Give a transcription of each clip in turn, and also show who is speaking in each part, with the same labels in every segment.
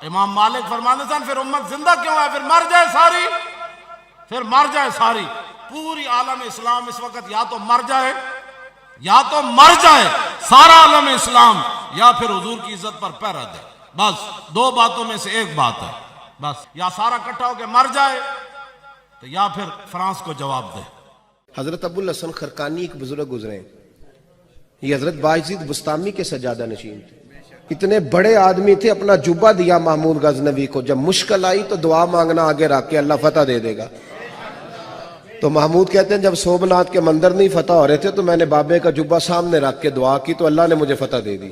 Speaker 1: امام مالک فرماتے ہیں پھر امت زندہ کیوں ہے؟ پھر مر جائے ساری، پھر مر جائے ساری پوری عالم اسلام اس وقت یا تو مر جائے، یا تو مر جائے سارا عالم اسلام، یا پھر حضور کی عزت پر پہرا دے. بس دو باتوں میں سے ایک بات ہے، بس یا سارا اکٹھا ہو کے مر جائے تو یا پھر فرانس کو جواب دے.
Speaker 2: حضرت ابو الحسن خرقانی ایک بزرگ گزرے ہیں، یہ حضرت باعزید بستامی کے سجادہ نشین تھے. اتنے بڑے آدمی تھے، اپنا جبہ دیا محمود غزنوی کو، جب مشکل آئی تو دعا مانگنا آگے رکھ کے اللہ فتح دے دے گا. تو محمود کہتے ہیں جب سومناتھ کے مندر نہیں فتح ہو رہے تھے تو میں نے بابے کا جبہ سامنے رکھ کے دعا کی تو اللہ نے مجھے فتح دے دی.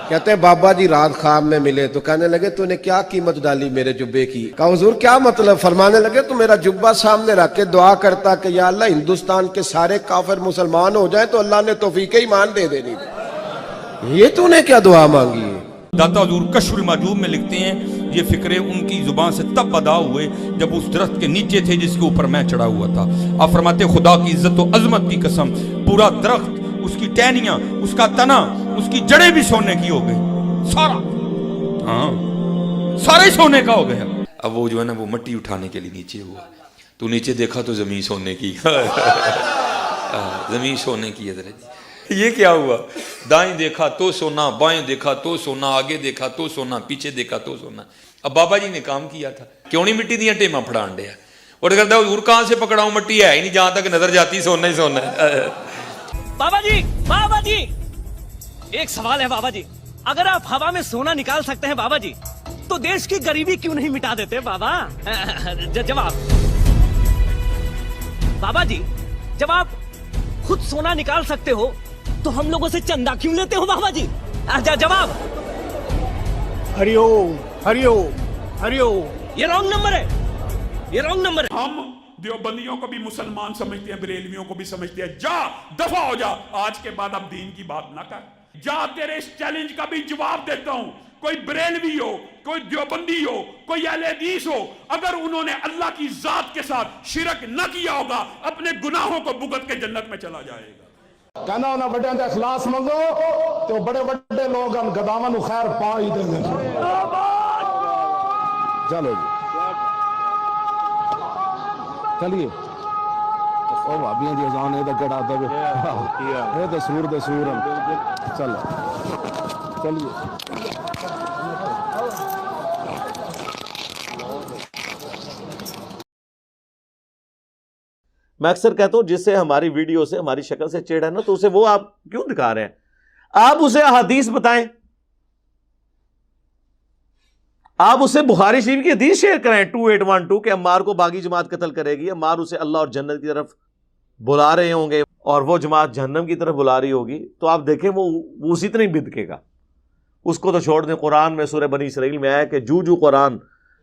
Speaker 2: کہتے ہیں بابا جی رات خواب میں ملے تو کہنے لگے تو نے کیا قیمت ڈالی میرے جبے کی؟ کہا حضور کیا مطلب؟ فرمانے لگے تو میرا جبہ سامنے رکھ کے دعا کرتا کہ یا اللہ ہندوستان کے سارے کافر مسلمان ہو جائیں تو اللہ نے توفیق ایمان دے دینی. یہ تو نے کیا دعا مانگی ہے؟
Speaker 3: داتا حضور کشف المحجوب میں لکھتے ہیں یہ فکرے ان کی زبان سے تب ادا ہوئے جب اس درخت کے نیچے تھے جس کے اوپر میں چڑھا ہوا تھا. آپ فرماتے خدا کی عزت و عظمت کی قسم پورا درخت، اس کی ٹہنیاں، اس کا تنا، اس کی جڑیں بھی سونے کی ہو گئی، سارا، ہاں سارا ہی سونے کا ہو گیا. اب وہ جو ہے نا وہ مٹی اٹھانے کے لیے نیچے ہوا تو نیچے دیکھا تو زمین سونے کی زمین سونے کی. حضرت یہ کیا ہوا؟ دائیں دیکھا تو سونا، بائیں دیکھا تو سونا، آگے دیکھا تو سونا، پیچھے دیکھا تو سونا. اب بابا جی نے کام کیا تھا، کیوں نہیں مٹی دیا ٹیماں پھڑان ڈیا اور کہتا حضور کہاں سے پکڑاؤں، مٹی ہے ہی نہیں، جہاں تک نظر جاتی سونا ہی سونا ہے.
Speaker 4: بابا جی ایک سوال ہے بابا جی، اگر آپ ہوا میں سونا نکال سکتے ہیں بابا جی تو دیش کی غریبی کیوں نہیں مٹا دیتے بابا؟ جواب بابا جی، جب آپ خود سونا نکال سکتے ہو تو ہم لوگوں سے چندہ کیوں لیتے ہو بابا جی؟ جواب
Speaker 5: ہری اوم ہری اوم ہری اوم.
Speaker 4: یہ رانگ نمبر ہے، یہ رانگ نمبر ہے.
Speaker 6: ہم دیوبندیوں کو بھی مسلمان سمجھتے ہیں، بریلویوں کو بھی سمجھتے ہیں. جا دفع ہو جا، آج کے بعد اب دین کی بات نہ کر. جا تیرے اس چیلنج کا بھی جواب دیتا ہوں. کوئی بریلوی ہو، کوئی دیوبندی ہو، کوئی اہل حدیث ہو، اگر انہوں نے اللہ کی ذات کے ساتھ شرک نہ کیا ہوگا اپنے گناہوں کو بھگت کے جنت میں چلا جائے گا.
Speaker 5: کہنا ہونا بڑے دے اخلاص منگو تو بڑے بڑے لوگ گداواں نو خیر پا ہی دیں گے. چلو جی چلیے او بھابیاں دی اذان اے تے کڑا دے اے تے سور دے سور چل چلیے.
Speaker 7: میں اکثر کہتا ہوں جس سے ہماری ویڈیو سے ہماری شکل سے چڑ ہے نا تو اسے وہ آپ کیوں دکھا رہے ہیں؟ آپ اسے احادیث بتائیں، آپ اسے بخاری شریف کی حدیث شیئر کریں 2812 کہ عمار کو باغی جماعت قتل کرے گی. عمار اسے اللہ اور جنت کی طرف بلا رہے ہوں گے اور وہ جماعت جہنم کی طرف بلا رہی ہوگی تو آپ دیکھیں وہ اسی طرح ہی بدکے گا. اس کو تو چھوڑ دیں. قرآن میں سورہ بنی اسرائیل میں آیا کہ جو قرآن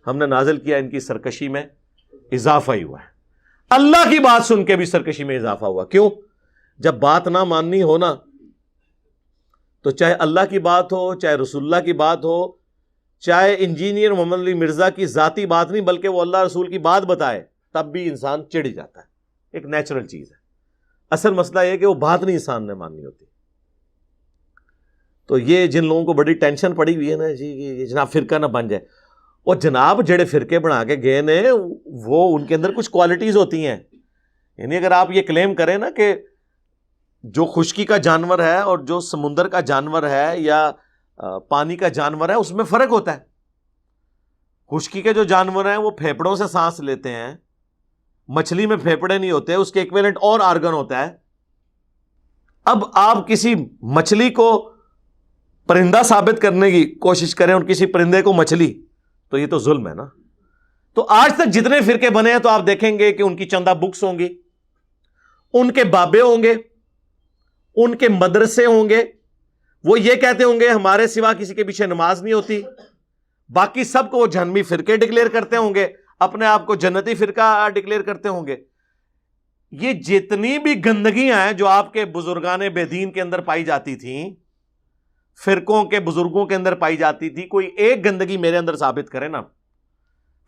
Speaker 7: ہم نے نازل کیا ان کی سرکشی میں اضافہ ہی ہوا ہے. اللہ کی بات سن کے بھی سرکشی میں اضافہ ہوا. کیوں؟ جب بات نہ ماننی ہو نا تو چاہے اللہ کی بات ہو، چاہے رسول اللہ کی بات ہو، چاہے انجینئر محمد علی مرزا کی ذاتی بات نہیں بلکہ وہ اللہ رسول کی بات بتائے تب بھی انسان چڑ جاتا ہے. ایک نیچرل چیز ہے. اصل مسئلہ یہ کہ وہ بات نہیں انسان نے ماننی ہوتی. تو یہ جن لوگوں کو بڑی ٹینشن پڑی ہوئی ہے نا جی جناب فرقہ نہ بن جائے، اور جناب جڑے فرقے بنا کے گئے نے وہ ان کے اندر کچھ کوالٹیز ہوتی ہیں. یعنی اگر آپ یہ کلیم کریں نا کہ جو خشکی کا جانور ہے اور جو سمندر کا جانور ہے یا پانی کا جانور ہے اس میں فرق ہوتا ہے. خشکی کے جو جانور ہیں وہ پھیپڑوں سے سانس لیتے ہیں، مچھلی میں پھیپڑے نہیں ہوتے، اس کے ایکویلنٹ اور آرگن ہوتا ہے. اب آپ کسی مچھلی کو پرندہ ثابت کرنے کی کوشش کریں اور کسی پرندے کو مچھلی، تو یہ تو ظلم ہے نا. تو آج تک جتنے فرقے بنے ہیں تو آپ دیکھیں گے کہ ان کی چندہ بکس ہوں گی، ان کے بابے ہوں گے، ان کے مدرسے ہوں گے. وہ یہ کہتے ہوں گے ہمارے سوا کسی کے پیچھے نماز نہیں ہوتی. باقی سب کو وہ جہنمی فرقے ڈکلیئر کرتے ہوں گے، اپنے آپ کو جنتی فرقہ ڈکلیئر کرتے ہوں گے. یہ جتنی بھی گندگیاں ہیں جو آپ کے بزرگان بے دین کے اندر پائی جاتی تھیں، فرقوں کے بزرگوں کے اندر پائی جاتی تھی، کوئی ایک گندگی میرے اندر ثابت کرے نا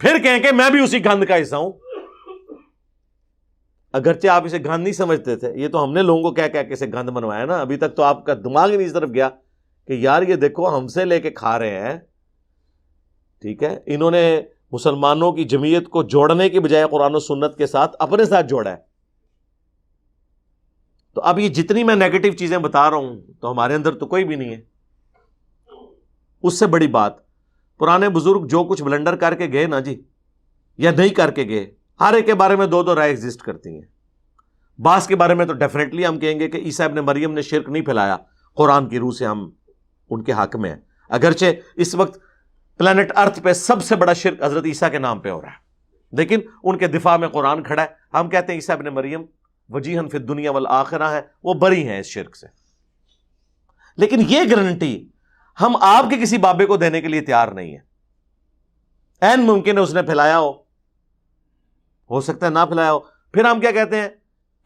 Speaker 7: پھر کہیں کہ میں بھی اسی گند کا حصہ ہوں. اگرچہ آپ اسے گند نہیں سمجھتے تھے، یہ تو ہم نے لوگوں کو کہہ کے اسے گند بنوایا نا. ابھی تک تو آپ کا دماغ ہی نہیں اس طرف گیا کہ یار یہ دیکھو ہم سے لے کے کھا رہے ہیں، ٹھیک ہے، انہوں نے مسلمانوں کی جمعیت کو جوڑنے کے بجائے قرآن و سنت کے ساتھ اپنے ساتھ جوڑا ہے. تو اب یہ جتنی میں نیگیٹو چیزیں بتا رہا ہوں تو ہمارے اندر تو کوئی بھی نہیں ہے. اس سے بڑی بات، پرانے بزرگ جو کچھ بلنڈر کر کے گئے نا جی، یا نہیں کر کے گئے، ہر ایک کے بارے میں دو رائے ایگزسٹ کرتی ہیں. بعض کے بارے میں تو ڈیفینیٹلی ہم کہیں گے کہ عیسیٰ ابن مریم نے شرک نہیں پھیلایا، قرآن کی روح سے ہم ان کے حق میں ہیں، اگرچہ اس وقت پلانٹ ارتھ پہ سب سے بڑا شرک حضرت عیسیٰ کے نام پہ ہو رہا ہے، لیکن ان کے دفاع میں قرآن کھڑا ہے. ہم کہتے ہیں عیسیٰ ابن مریم وجیہن فی الدنیا والآخرہ ہے، وہ بری ہیں اس شرک سے. لیکن یہ گارنٹی ہم آپ کے کسی بابے کو دینے کے لیے تیار نہیں ہے. این ممکن ہے اس نے پھیلایا ہو سکتا ہے نہ پھیلایا ہو. پھر ہم کیا کہتے ہیں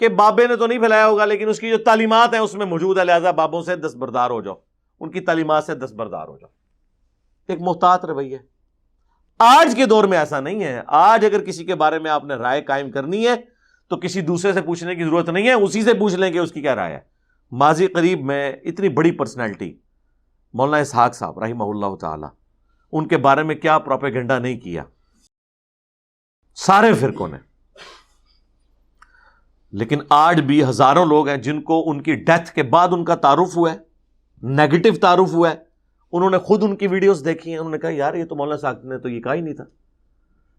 Speaker 7: کہ بابے نے تو نہیں پھیلایا ہوگا، لیکن اس کی جو تعلیمات ہیں اس میں موجود ہے، لہذا بابوں سے دستبردار ہو جاؤ، ان کی تعلیمات سے دستبردار ہو جاؤ. ایک محتاط رویہ. آج کے دور میں ایسا نہیں ہے. آج اگر کسی کے بارے میں آپ نے رائے قائم کرنی ہے تو کسی دوسرے سے پوچھنے کی ضرورت نہیں ہے، اسی سے پوچھ لیں کہ اس کی کیا رائے ہے. ماضی قریب میں اتنی بڑی پرسنالٹی مولانا اسحاق صاحب رحمہ اللہ تعالی، ان کے بارے میں کیا پروپیگنڈا نہیں کیا سارے فرقوں نے. لیکن آج بھی ہزاروں لوگ ہیں جن کو ان کی ڈیتھ کے بعد ان کا تعارف ہوا ہے، نیگیٹو تعارف ہوا ہے. انہوں نے خود ان کی ویڈیوز دیکھی ہیں، انہوں نے کہا یار یہ تو مولانا صاحب نے تو یہ کہا ہی نہیں تھا.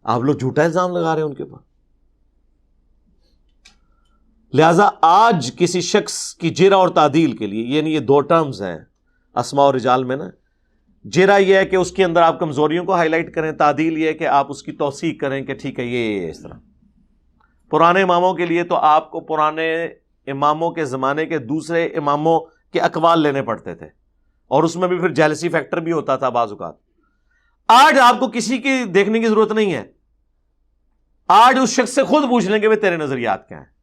Speaker 7: آپ لوگ جھوٹا الزام لگا رہے ہیں ان کے اوپر. لہذا آج کسی شخص کی جرح اور تعدیل کے لیے، یعنی یہ دو ٹرمز ہیں اسماء اور رجال میں نا، جرح یہ ہے کہ اس کے اندر آپ کمزوریوں کو ہائی لائٹ کریں، تعدیل یہ ہے کہ آپ اس کی توثیق کریں کہ ٹھیک ہے یہ اس طرح. پرانے اماموں کے لیے تو آپ کو پرانے اماموں کے زمانے کے دوسرے اماموں کے اقوال لینے پڑتے تھے، اور اس میں بھی پھر جیلسی فیکٹر بھی ہوتا تھا بعض اوقات. آج آپ کو کسی کی دیکھنے کی ضرورت نہیں ہے. آج اس شخص سے خود پوچھ لیں کہ وہ تیرے نظریات کیا ہیں.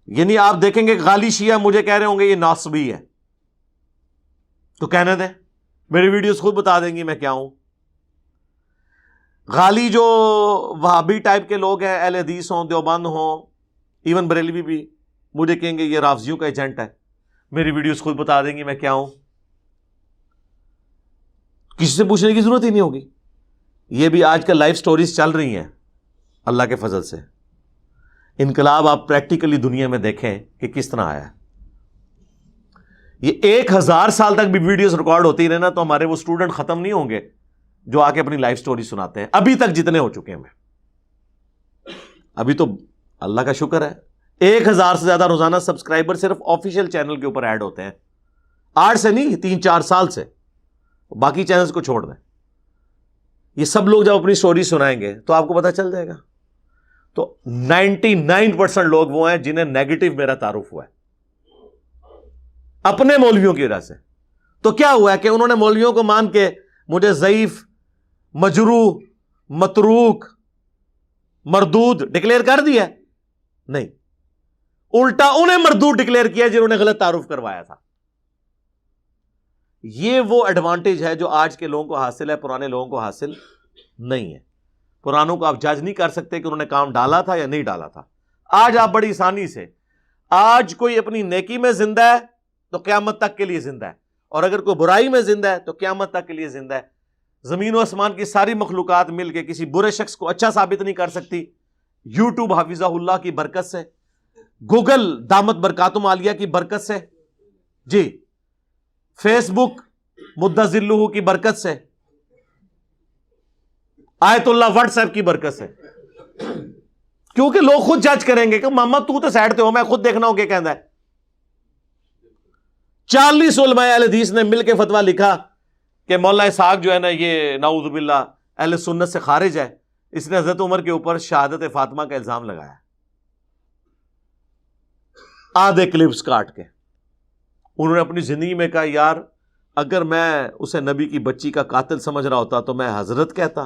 Speaker 7: یعنی آپ دیکھیں گے غالی شیعہ مجھے کہہ رہے ہوں گے یہ ناصبی ہے، تو کہنے دیں، میری ویڈیوز خود بتا دیں گی میں کیا ہوں. غالی جو وہابی ٹائپ کے لوگ ہیں، اہل حدیث ہوں، دیوبند ہوں، ایون بریلوی بھی، مجھے کہیں گے یہ رافضیوں کا ایجنٹ ہے، میری ویڈیوز خود بتا دیں گی میں کیا ہوں. کسی سے پوچھنے کی ضرورت ہی نہیں ہوگی. یہ بھی آج کل لائف سٹوریز چل رہی ہیں اللہ کے فضل سے. انقلاب آپ پریکٹیکلی دنیا میں دیکھیں کہ کس طرح آیا ہے. یہ 1000 سال تک بھی ویڈیوز ریکارڈ ہوتی رہے نا تو ہمارے وہ سٹوڈنٹ ختم نہیں ہوں گے جو آ کے اپنی لائف سٹوری سناتے ہیں. ابھی تک جتنے ہو چکے ہیں، ابھی تو اللہ کا شکر ہے 1000 سے زیادہ روزانہ سبسکرائبر صرف آفیشیل چینل کے اوپر ایڈ ہوتے ہیں. 8 سے نہیں، 3-4 سال سے. باقی چینلز کو چھوڑ دیں. یہ سب لوگ جب اپنی سٹوری سنائیں گے تو آپ کو پتہ چل جائے گا. تو 99% لوگ وہ ہیں جنہیں نیگیٹو میرا تعارف ہوا ہے اپنے مولویوں کی وجہ سے. تو کیا ہوا ہے کہ انہوں نے مولویوں کو مان کے مجھے ضعیف، مجروح، متروک، مردود ڈکلیئر کر دیا؟ نہیں، الٹا انہیں مردود ڈکلیئر کیا جنہوں نے غلط تعارف کروایا تھا. یہ وہ ایڈوانٹیج ہے جو آج کے لوگوں کو حاصل ہے، پرانے لوگوں کو حاصل نہیں ہے. پرانوں کو آپ جج نہیں کر سکتے کہ انہوں نے کام ڈالا تھا یا نہیں ڈالا تھا. آج آپ بڑی آسانی سے، آج کوئی اپنی نیکی میں زندہ ہے تو قیامت تک کے لیے زندہ ہے، اور اگر کوئی برائی میں زندہ ہے تو قیامت تک کے لیے زندہ ہے. زمین و آسمان کی ساری مخلوقات مل کے کسی برے شخص کو اچھا ثابت نہیں کر سکتی. یوٹیوب حافظہ اللہ کی برکت سے، گوگل دامت برکاتم عالیہ کی برکت سے، جی فیس بک مدّ ذلہ کی برکت سے، آیت اللہ واٹس ایپ کی برکت سے. کیونکہ لوگ خود جج کریں گے کہ ماما تو سائڈ تے ہو، میں خود دیکھنا ہوں کہ کہندا ہے. 40 علماء اہل حدیث نے مل کے فتویٰ لکھا کہ مولانا اسحاق جو ہے نا یہ نعوذ باللہ اہل سنت سے خارج ہے. اس نے حضرت عمر کے اوپر شہادت فاطمہ کا الزام لگایا آدھے کلپس کاٹ کے. انہوں نے اپنی زندگی میں کہا یار اگر میں اسے نبی کی بچی کا قاتل سمجھ رہا ہوتا تو میں حضرت کہتا،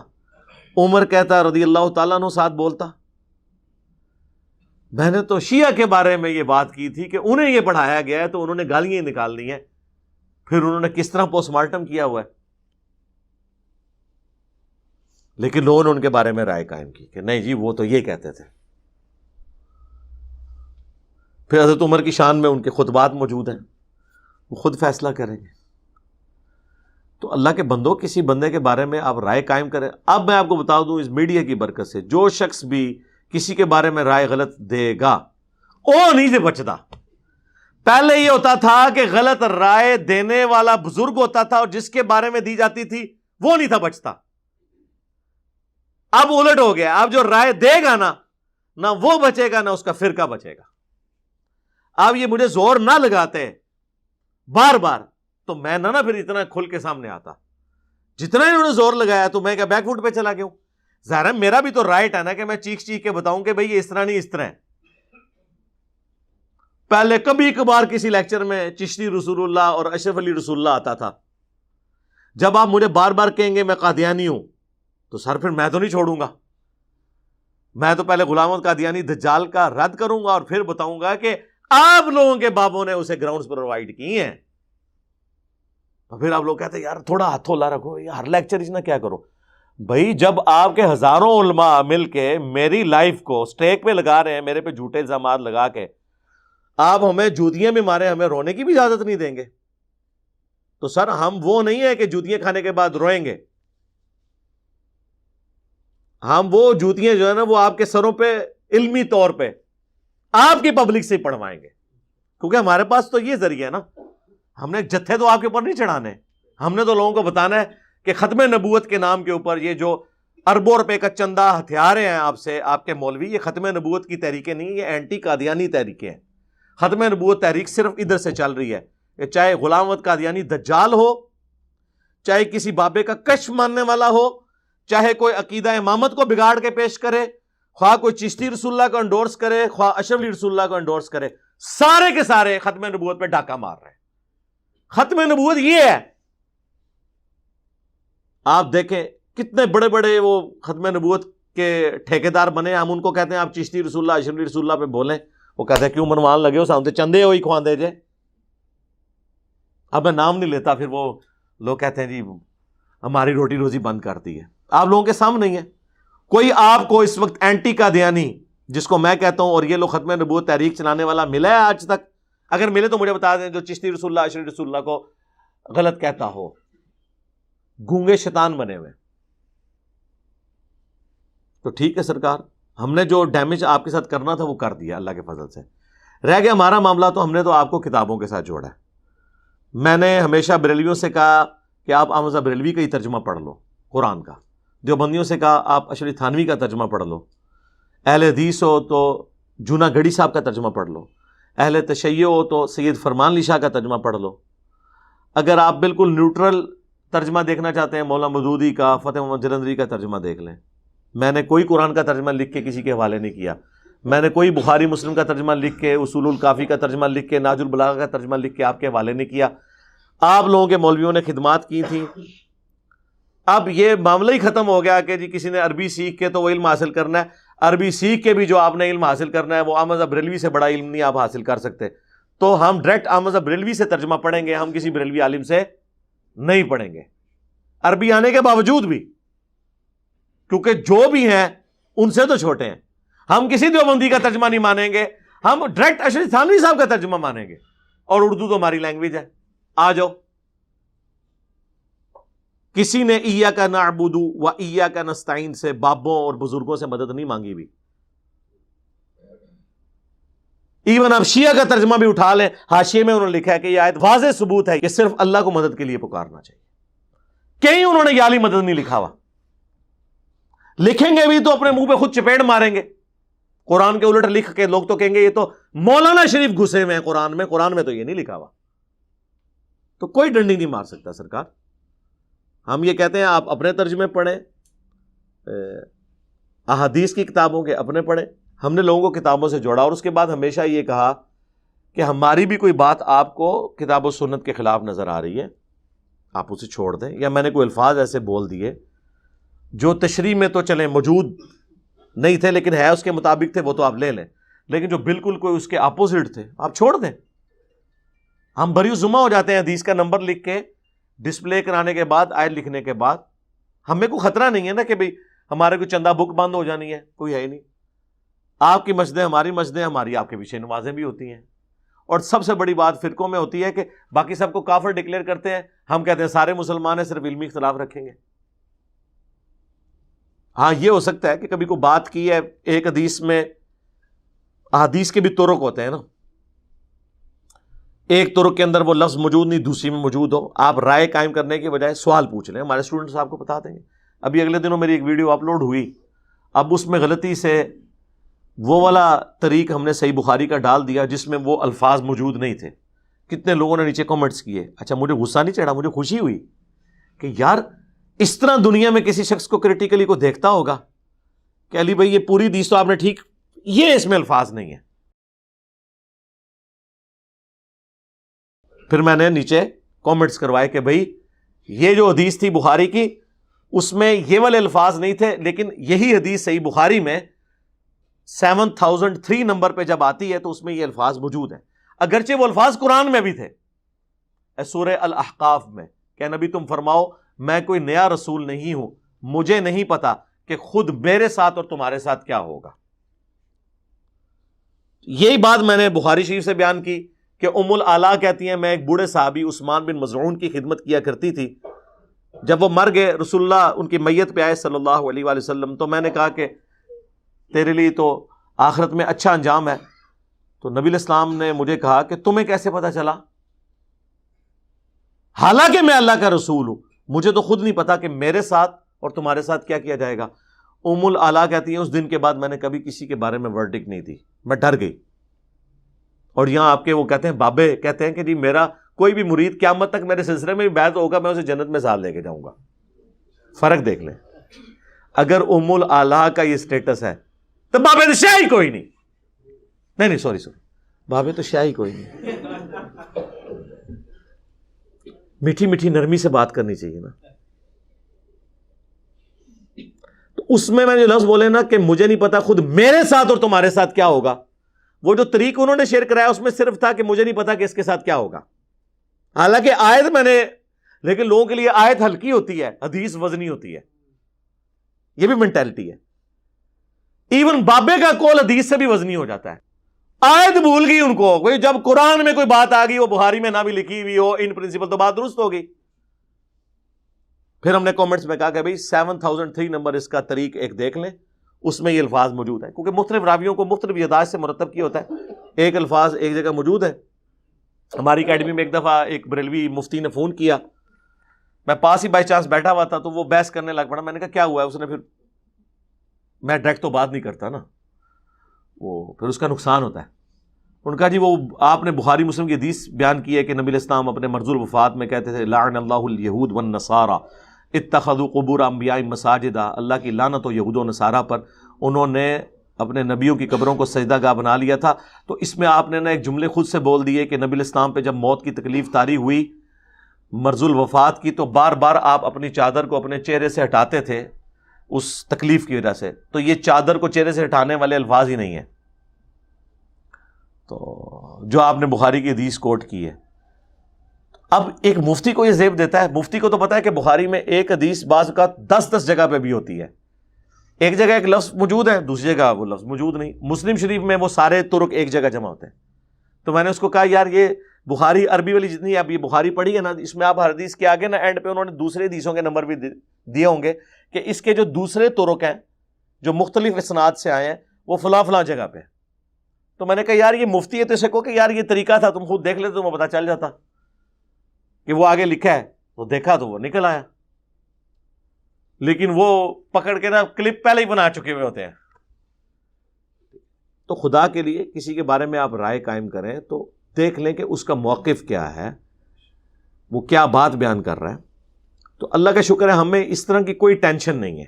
Speaker 7: عمر کہتا، رضی اللہ تعالیٰ عنہ ساتھ بولتا. میں نے تو شیعہ کے بارے میں یہ بات کی تھی کہ انہیں یہ پڑھایا گیا ہے تو انہوں نے گالیاں نکال لی ہیں. پھر انہوں نے کس طرح پوسٹ مارٹم کیا ہوا ہے. لیکن لوگوں نے ان کے بارے میں رائے قائم کی کہ نہیں جی وہ تو یہ کہتے تھے. پھر حضرت عمر کی شان میں ان کے خطبات موجود ہیں، وہ خود فیصلہ کریں گے. تو اللہ کے بندوں کسی بندے کے بارے میں آپ رائے قائم کریں. اب میں آپ کو بتا دوں اس میڈیا کی برکت سے جو شخص بھی کسی کے بارے میں رائے غلط دے گا وہ نہیں سے بچتا. پہلے یہ ہوتا تھا کہ غلط رائے دینے والا بزرگ ہوتا تھا اور جس کے بارے میں دی جاتی تھی وہ نہیں تھا بچتا. اب الٹ ہو گیا. اب جو رائے دے گا نا نہ وہ بچے گا نہ اس کا فرقہ بچے گا. اب یہ مجھے زور نہ لگاتے بار بار تو میں نہ پھر اتنا کھل کے سامنے آتا. جتنا انہوں نے زور لگایا تو میں کیا بیک فوٹ پہ چلا گیا ہوں. ظاہر ہے میرا بھی تو رائٹ ہے نا کہ میں چیخ چیخ کے بتاؤں کہ بھئی یہ اس طرح نہیں اس طرح ہے. پہلے کبھی کبھار کسی لیکچر میں چشتی رسول اللہ اور اشرف علی رسول اللہ آتا تھا. جب آپ مجھے بار بار کہیں گے میں قادیانی ہوں تو سر پھر میں تو نہیں چھوڑوں گا. میں تو پہلے غلام احمد قادیانی دجال کا رد کروں گا اور پھر بتاؤں گا کہ آپ لوگوں کے بابوں نے اسے گراؤنڈز پرووائڈ کی ہیں. اور پھر آپ لوگ کہتے ہیں یار تھوڑا ہاتھ لا رکھو, ہر لیکچر اس نہ کیا کرو. بھائی جب آپ کے ہزاروں علماء مل کے میری لائف کو سٹیک پہ لگا رہے ہیں, میرے پہ جھوٹے الزامات لگا کے, آپ ہمیں جوتیاں بھی مارے, ہمیں رونے کی بھی اجازت نہیں دیں گے, تو سر ہم وہ نہیں ہے کہ جوتیاں کھانے کے بعد روئیں گے. ہم وہ جوتیاں جو ہے نا وہ آپ کے سروں پہ علمی طور پہ آپ کی پبلک سے پڑھوائیں گے, کیونکہ ہمارے پاس تو یہ ذریعہ ہے نا. ہم نے جتھے تو آپ کے اوپر نہیں چڑھانے, ہم نے تو لوگوں کو بتانا ہے کہ ختم نبوت کے نام کے اوپر یہ جو اربوں روپے کا چندہ ہتھیارے ہیں آپ سے آپ کے مولوی, یہ ختم نبوت کی تحریکیں نہیں, یہ اینٹی قادیانی تحریکیں ہیں. ختم نبوت تحریک صرف ادھر سے چل رہی ہے, چاہے غلام احمد قادیانی دجال ہو, چاہے کسی بابے کا کشف ماننے والا ہو, چاہے کوئی عقیدہ امامت کو بگاڑ کے پیش کرے, خواہ کوئی چشتی رسول اللہ کو انڈورس کرے, خواہ اشرف علی رسول اللہ کو انڈورس کرے, سارے کے سارے ختم نبوت پہ ڈاکہ مار رہے ہیں. ختم نبوت یہ ہے. آپ دیکھیں کتنے بڑے بڑے وہ ختم نبوت کے ٹھیکیدار بنے, ہم ان کو کہتے ہیں آپ چشتی رسول اللہ اشرف علی رسول اللہ پہ بولیں, وہ کہتے ہیں کیوں منوان لگے ہو, سامنے چندے ہوئی خواندے جے. اب میں نام نہیں لیتا, پھر وہ لوگ کہتے ہیں جی ہماری روٹی روزی بند کرتی ہے. آپ لوگوں کے سامنے ہی ہے. کوئی آپ کو اس وقت اینٹی قادیانی جس کو میں کہتا ہوں اور یہ لوگ ختم نبوت تحریک چلانے والا ملا ہے آج تک؟ اگر ملے تو مجھے بتا دیں, جو چشتی رسول اللہ اشرف رسول اللہ کو غلط کہتا ہو. گونگے شیطان بنے ہوئے. تو ٹھیک ہے سرکار, ہم نے جو ڈیمیج آپ کے ساتھ کرنا تھا وہ کر دیا اللہ کے فضل سے. رہ گیا ہمارا معاملہ, تو ہم نے تو آپ کو کتابوں کے ساتھ جوڑا ہے. میں نے ہمیشہ بریلویوں سے کہا کہ آپ احمد رضا بریلوی کا ہی ترجمہ پڑھ لو قرآن کا. دیوبندیوں سے کہا آپ اشرف تھانوی کا ترجمہ پڑھ لو. اہل حدیث ہو تو جونا گڑھی صاحب کا ترجمہ پڑھ لو. اہل تشیع ہو تو سید فرمان علی شاہ کا ترجمہ پڑھ لو. اگر آپ بالکل نیوٹرل ترجمہ دیکھنا چاہتے ہیں مولانا مودودی کا, فتح محمد جلندری کا ترجمہ دیکھ لیں. میں نے کوئی قرآن کا ترجمہ لکھ کے کسی کے حوالے نہیں کیا. میں نے کوئی بخاری مسلم کا ترجمہ لکھ کے, اصول الکافی کا ترجمہ لکھ کے, ناج البلاغہ کا ترجمہ لکھ کے آپ کے حوالے نہیں کیا. آپ لوگوں کے مولویوں نے خدمات کی تھیں. اب یہ معاملہ ہی ختم ہو گیا کہ جی کسی نے عربی سیکھ کے تو وہ علم حاصل کرنا ہے. عربی سیکھ کے بھی جو آپ نے علم حاصل کرنا ہے وہ احمد رضا بریلوی سے بڑا علم نہیں آپ حاصل کر سکتے. تو ہم ڈائریکٹ احمد رضا بریلوی سے ترجمہ پڑھیں گے, ہم کسی بریلوی عالم سے نہیں پڑھیں گے, عربی آنے کے باوجود بھی, کیونکہ جو بھی ہیں ان سے تو چھوٹے ہیں. ہم کسی دیوبندی کا ترجمہ نہیں مانیں گے, ہم ڈائریکٹ اشرف تھانوی صاحب کا ترجمہ مانیں گے. اور اردو تو ہماری لینگویج ہے. آ جاؤ. کسی نے ایاک نعبد و ایاک نستعین سے بابوں اور بزرگوں سے مدد نہیں مانگی بھی. ایون آپ شیعہ کا ترجمہ بھی اٹھا لیں, حاشیے میں انہوں نے لکھا ہے کہ یہ آیت واضح ثبوت ہے کہ صرف اللہ کو مدد کے لیے پکارنا چاہیے. کہیں انہوں نے یالی مدد نہیں لکھا ہوا. لکھیں گے بھی تو اپنے منہ پہ خود چپیڑ ماریں گے. قرآن کے الٹ لکھ کے لوگ تو کہیں گے یہ تو مولانا شریف گھسے ہوئے ہیں قرآن میں, قرآن میں تو یہ نہیں لکھا ہوا. تو کوئی ڈنڈی نہیں مار سکتا سرکار. ہم یہ کہتے ہیں آپ اپنے ترجمے پڑھیں, احادیث کی کتابوں کے اپنے پڑھیں. ہم نے لوگوں کو کتابوں سے جوڑا, اور اس کے بعد ہمیشہ یہ کہا کہ ہماری بھی کوئی بات آپ کو کتاب و سنت کے خلاف نظر آ رہی ہے آپ اسے چھوڑ دیں, یا میں نے کوئی الفاظ ایسے بول دیے جو تشریح میں تو چلیں موجود نہیں تھے لیکن ہے اس کے مطابق تھے, وہ تو آپ لے لیں, لیکن جو بالکل کوئی اس کے اپوزٹ تھے آپ چھوڑ دیں. ہم بری ذمہ ہو جاتے ہیں حدیث کا نمبر لکھ کے ڈسپلے کرانے کے بعد, آیت لکھنے کے بعد. ہمیں کوئی خطرہ نہیں ہے نا کہ بھئی ہمارے کوئی چندہ بک بند ہو جانی ہے, کوئی ہے ہی نہیں. آپ کی مسجدیں ہماری مسجدیں, ہماری آپ کے پیچھے نمازیں بھی ہوتی ہیں, اور سب سے بڑی بات فرقوں میں ہوتی ہے کہ باقی سب کو کافر ڈکلیئر کرتے ہیں، ہم کہتے ہیں سارے مسلمان ہیں، صرف علمی اختلاف رکھیں گے۔ ہاں یہ ہو سکتا ہے کہ کبھی کوئی بات کی ہے ایک حدیث میں، احادیث کے بھی طرق ہوتے ہیں نا، ایک طرق کے اندر وہ لفظ موجود نہیں، دوسری میں موجود ہو، آپ رائے قائم کرنے کے بجائے سوال پوچھ لیں، ہمارے اسٹوڈنٹس آپ کو بتا دیں گے۔ ابھی اگلے دنوں میری ایک ویڈیو اپلوڈ ہوئی، اب اس میں غلطی سے وہ والا طریق ہم نے صحیح بخاری کا ڈال دیا جس میں وہ الفاظ موجود نہیں تھے۔ کتنے لوگوں نے نیچے کامنٹس کیے۔ اچھا مجھے غصہ نہیں چڑھا، مجھے خوشی ہوئی کہ یار اس طرح دنیا میں کسی شخص کو کریٹیکلی کو دیکھتا ہوگا کہ علی بھائی یہ پوری حدیث تو آپ نے ٹھیک، یہ اس میں الفاظ نہیں ہے۔ پھر میں نے نیچے کامنٹس کروائے کہ بھائی یہ جو حدیث تھی بخاری کی اس میں یہ والے الفاظ نہیں تھے، لیکن یہی حدیث صحیح بخاری میں 7003 نمبر پہ جب آتی ہے تو اس میں یہ الفاظ موجود ہیں، اگرچہ وہ الفاظ قرآن میں بھی تھے، سورہ الاحقاف میں کہ نبی تم فرماؤ میں کوئی نیا رسول نہیں ہوں، مجھے نہیں پتا کہ خود میرے ساتھ اور تمہارے ساتھ کیا ہوگا۔ یہی بات میں نے بخاری شریف سے بیان کی کہ ام الاعلیٰ کہتی ہیں میں ایک بوڑھے صحابی عثمان بن مظعون کی خدمت کیا کرتی تھی، جب وہ مر گئے رسول اللہ ان کی میت پہ آئے صلی اللہ علیہ وآلہ وسلم، تو میں نے کہا کہ تیرے لیے تو آخرت میں اچھا انجام ہے، تو نبی علیہ السلام نے مجھے کہا کہ تمہیں کیسے پتا چلا، حالانکہ میں اللہ کا رسول ہوں، مجھے تو خود نہیں پتا کہ میرے ساتھ اور تمہارے ساتھ کیا کیا جائے گا۔ ام الاعلیٰ کہتی ہیں اس دن کے بعد میں نے کبھی کسی کے بارے میں ورڈکٹ نہیں دی، میں ڈر گئی۔ اور یہاں آپ کے وہ کہتے ہیں بابے کہتے ہیں کہ جی میرا کوئی بھی مرید قیامت تک میرے سلسلے میں بھی بیعت ہوگا، میں اسے جنت میں ساتھ لے کے جاؤں گا۔ فرق دیکھ لیں، اگر ام الاعلیٰ کا یہ سٹیٹس ہے تو بابے تو شاہ ہی کوئی نہیں سوری بابے تو شاہ ہی کوئی نہیں۔ میٹھی میٹھی نرمی سے بات کرنی چاہیے نا۔ تو اس میں جو لفظ بولے نا کہ مجھے نہیں پتا خود میرے ساتھ اور تمہارے ساتھ کیا ہوگا، وہ جو طریق انہوں نے شیئر کرایا اس میں صرف تھا کہ مجھے نہیں پتا کہ اس کے ساتھ کیا ہوگا، حالانکہ آیت میں نے، لیکن لوگوں کے لیے آیت ہلکی ہوتی ہے، حدیث وزنی ہوتی ہے، یہ بھی مینٹالٹی ہے۔ ایون بابے کا قول حدیث سے بھی وزنی ہو جاتا ہے، آیت بھول گئی ان کو، کوئی جب قرآن میں کوئی بات آ گئی وہ بخاری میں نہ بھی لکھی ہوئی ہو ان پرنسپل تو بات درست ہوگی۔ پھر ہم نے کامنٹس میں کہا کہ بھائی 7003 نمبر اس کا طریق ایک دیکھ لیں، اس میں یہ الفاظ موجود ہیں، کیونکہ مختلف راویوں کو مختلف یادداشت سے مرتب کیا ہوتا ہے، ایک الفاظ ایک جگہ موجود ہے۔ ہماری اکیڈمی میں ایک دفعہ ایک بریلوی مفتی نے فون کیا، میں پاس ہی بائی چانس بیٹھا ہوا تھا تو وہ بحث کرنے لگ پڑا، میں نے کہا کیا ہوا ہے، اس نے، پھر میں ڈائریکٹ تو بات نہیں کرتا نا، وہ پھر اس کا نقصان ہوتا ہے۔ ان کا جی وہ آپ نے بخاری مسلم کی حدیث بیان کی ہے کہ نبی علیہ السلام اپنے مرض الوفات میں کہتے تھے لعن اللہ الیہود والنصارى اتخذوا قبور انبیاء مساجدا، اللہ کی لعنت ہو یہود و نصارہ پر، انہوں نے اپنے نبیوں کی قبروں کو سجدہ گاہ بنا لیا تھا۔ تو اس میں آپ نے نا ایک جملے خود سے بول دیے کہ نبی علیہ السلام پہ جب موت کی تکلیف طاری ہوئی مرض الوفات کی، تو بار بار آپ اپنی چادر کو اپنے چہرے سے ہٹاتے تھے اس تکلیف کی وجہ سے، تو یہ چادر کو چہرے سے ہٹانے والے الفاظ ہی نہیں ہیں، تو جو آپ نے بخاری کی حدیث کوٹ کی ہے۔ اب ایک مفتی کو یہ زیب دیتا ہے، مفتی کو تو پتا ہے کہ بخاری میں ایک حدیث بعض کا 10 جگہ پہ بھی ہوتی ہے، ایک جگہ ایک لفظ موجود ہے دوسری جگہ وہ لفظ موجود نہیں، مسلم شریف میں وہ سارے طرق ایک جگہ جمع ہوتے ہیں۔ تو میں نے اس کو کہا یار یہ بخاری عربی والی جتنی اب یہ بخاری پڑھی ہے نا، اس میں آپ ہر حدیث کے آگے نا اینڈ پہ انہوں نے دوسرے حدیثوں کے نمبر بھی دیے ہوں گے کہ اس کے جو دوسرے طرق ہیں جو مختلف اسناد سے آئے ہیں وہ فلاں فلاں جگہ پہ۔ تو میں نے کہا یار یہ مفتی ہے تو اسے کہو کہ یار یہ طریقہ تھا، تم خود دیکھ لیتے تمہیں پتا چل جاتا کہ وہ آگے لکھا ہے، تو دیکھا تو وہ نکل آیا، لیکن وہ پکڑ کے نا کلپ پہلے ہی بنا چکے ہوئے ہوتے ہیں۔ تو خدا کے لیے کسی کے بارے میں آپ رائے قائم کریں تو دیکھ لیں کہ اس کا موقف کیا ہے، وہ کیا بات بیان کر رہا ہے۔ تو اللہ کا شکر ہے ہمیں اس طرح کی کوئی ٹینشن نہیں ہے،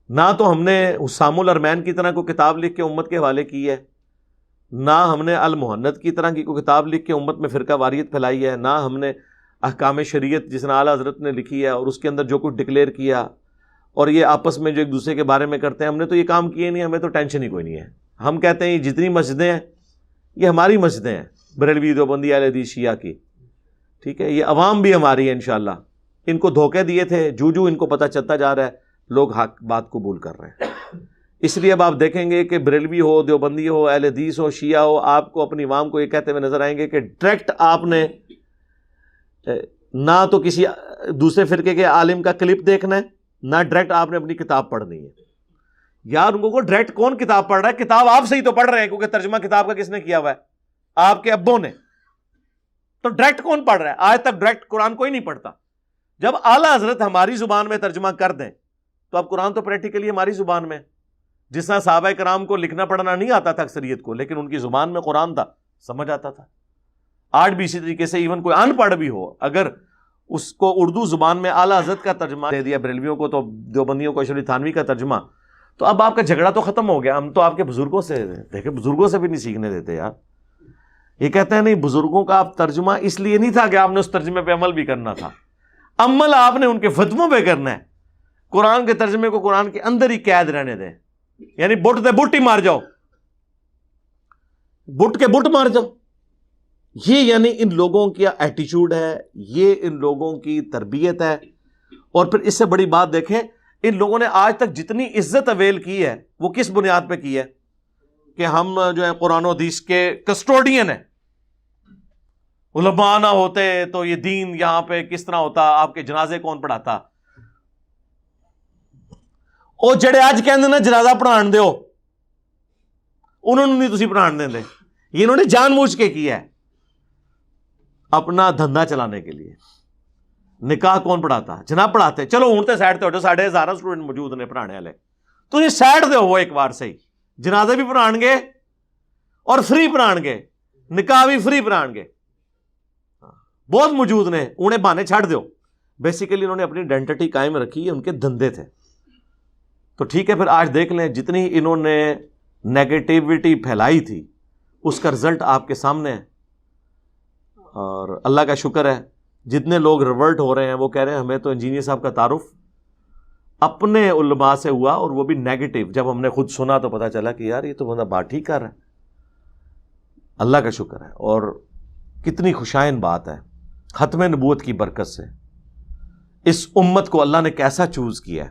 Speaker 7: نہ تو ہم نے حسام الارمین کی طرح کوئی کتاب لکھ کے امت کے حوالے کی ہے، نہ ہم نے المہند کی طرح کی کوئی کتاب لکھ کے امت میں فرقہ واریت پھیلائی ہے، نہ ہم نے احکام شریعت جس نے اعلیٰ حضرت نے لکھی ہے اور اس کے اندر جو کچھ ڈکلیئر کیا اور یہ آپس میں جو ایک دوسرے کے بارے میں کرتے ہیں، ہم نے تو یہ کام کیے نہیں، ہمیں تو ٹینشن ہی کوئی نہیں ہے۔ ہم کہتے ہیں یہ جتنی مسجدیں ہیں یہ ہماری مسجدیں ہیں، بریلوی دیوبندی اہل حدیث شیعہ کی، ٹھیک ہے، یہ عوام بھی ہماری ہے انشاءاللہ۔ ان کو دھوکے دیے تھے، جو ان کو پتہ چلتا جا رہا ہے لوگ حق بات قبول کر رہے ہیں۔ اس لیے اب آپ دیکھیں گے کہ بریلوی ہو، دیوبندی ہو، اہل حدیث ہو، شیعہ ہو، آپ کو اپنی عوام کو یہ کہتے ہوئے نظر آئیں گے کہ ڈائریکٹ آپ نے نہ تو کسی دوسرے فرقے کے عالم کا کلپ دیکھنا ہے، نہ ڈائریکٹ آپ نے اپنی کتاب پڑھنی ہے. یار ان کو ڈائریکٹ کون کتاب پڑھ رہا ہے؟ کتاب آپ سے ہی تو پڑھ رہے ہیں، کیونکہ ترجمہ کتاب کا کس نے کیا ہوا ہے؟ آپ کے ابوں نے. تو ڈائریکٹ کون پڑھ رہا ہے؟ آج تک ڈائریکٹ قرآن کوئی نہیں پڑھتا. جب اعلیٰ حضرت ہماری زبان میں ترجمہ کر دیں تو اب قرآن تو پریکٹیکلی ہماری زبان میں، جس طرح صحابہ کرام کو لکھنا پڑھنا نہیں آتا تھا اکثریت کو، لیکن ان کی زبان میں قرآن تھا، سمجھ آتا تھا. آج بھی اسی طریقے سے ایون کوئی ان پڑھ بھی ہو، اگر اس کو اردو زبان میں اعلیٰ حضرت کا ترجمہ دے دیا بریلویوں کو، تو دیوبندیوں کو اشرف علی تھانوی کا ترجمہ، تو اب آپ کا جھگڑا تو ختم ہو گیا. ہم تو آپ کے بزرگوں سے دیکھیں، بزرگوں سے بھی نہیں سیکھنے دیتے یار. یہ کہتے ہیں نہیں، بزرگوں کا آپ ترجمہ اس لیے نہیں تھا کہ آپ نے اس ترجمے پہ عمل بھی کرنا تھا، عمل آپ نے ان کے فتووں پہ کرنا ہے. قرآن کے ترجمے کو قرآن کے اندر ہی قید رہنے دیں، یعنی بٹ دے بٹ ہی مار جاؤ، بٹ کے بٹ مار جاؤ. یہ یعنی ان لوگوں کا ایٹیچیوڈ ہے، یہ ان لوگوں کی تربیت ہے. اور پھر اس سے بڑی بات دیکھیں، ان لوگوں نے آج تک جتنی عزت اویل کی ہے وہ کس بنیاد پہ کی ہے؟ کہ ہم جو ہے قرآن و حدیث کے کسٹوڈین ہیں. علماء نہ ہوتے تو یہ دین یہاں پہ کس طرح ہوتا، آپ کے جنازے کون پڑھاتا؟ او جڑے آج کہندے نا جنازہ پڑھان دیو، انہوں نے نہیں تسی پڑھان دیں دے. یہ انہوں نے جان بوجھ کے کیا ہے اپنا دھندا چلانے کے لیے. نکاح کون پڑھاتا؟ جناب پڑھاتے. چلو ہوں تے سائڈ تے ہو جو 1000 اسٹوڈنٹ موجود نے پڑھانے والے، تو یہ سائڈ دے ہو ایک بار سے ہی. جنازے بھی پڑھان گے اور فری پڑھان گے، نکاح بھی فری پڑھان گے. بہت موجود نے، انہیں بہانے چھڑ دیو. بیسیکلی انہوں نے اپنی آئیڈینٹی قائم رکھی، ان کے دھندے تھے. تو ٹھیک ہے، پھر آج دیکھ لیں جتنی انہوں نے نیگیٹیوٹی پھیلائی تھی اس کا رزلٹ آپ کے سامنے ہے. اور اللہ کا شکر ہے جتنے لوگ ریورٹ ہو رہے ہیں وہ کہہ رہے ہیں ہمیں تو انجینئر صاحب کا تعارف اپنے علماء سے ہوا، اور وہ بھی نیگیٹو. جب ہم نے خود سنا تو پتا چلا کہ یار یہ تو بندہ بات ٹھیک کر رہا ہے. اللہ کا شکر ہے. اور کتنی خوشائن بات ہے ختم نبوت کی برکت سے اس امت کو اللہ نے کیسا چوز کیا ہے.